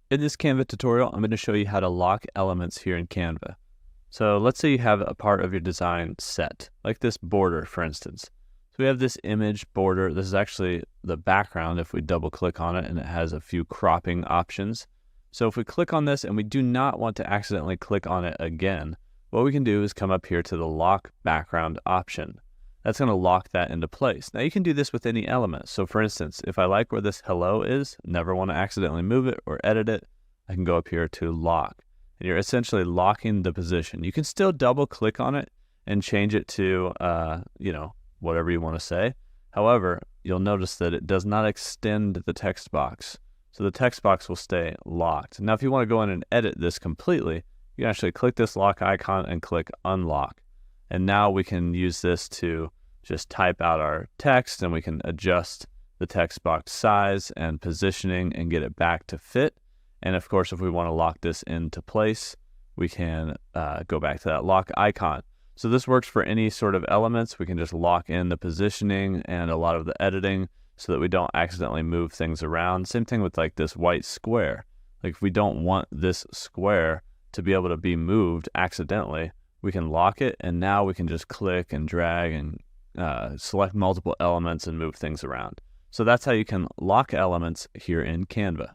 In this Canva tutorial, I'm going to show you how to lock elements here in Canva. So let's say you have a part of your design set, like this border, for instance. So we have this image border. This is actually the background if we double click on it, and it has a few cropping options. So if we click on this and we do not want to accidentally click on it again, what we can do is come up here to the lock background option. That's going to lock that into place. Now you can do this with any element. So for instance, if I like where this hello is, never want to accidentally move it or edit it, I can go up here to lock. And you're essentially locking the position. You can still double click on it and change it to, whatever you want to say. However, you'll notice that it does not extend the text box. So the text box will stay locked. Now, if you want to go in and edit this completely, you can actually click this lock icon and click unlock. And now we can use this to just type out our text, and we can adjust the text box size and positioning and get it back to fit. And of course, if we want to lock this into place, we can go back to that lock icon. So this works for any sort of elements. We can just lock in the positioning and a lot of the editing so that we don't accidentally move things around. Same thing with like this white square. Like if we don't want this square to be able to be moved accidentally, we can lock it, and now we can just click and drag and select multiple elements and move things around. So that's how you can lock elements here in Canva.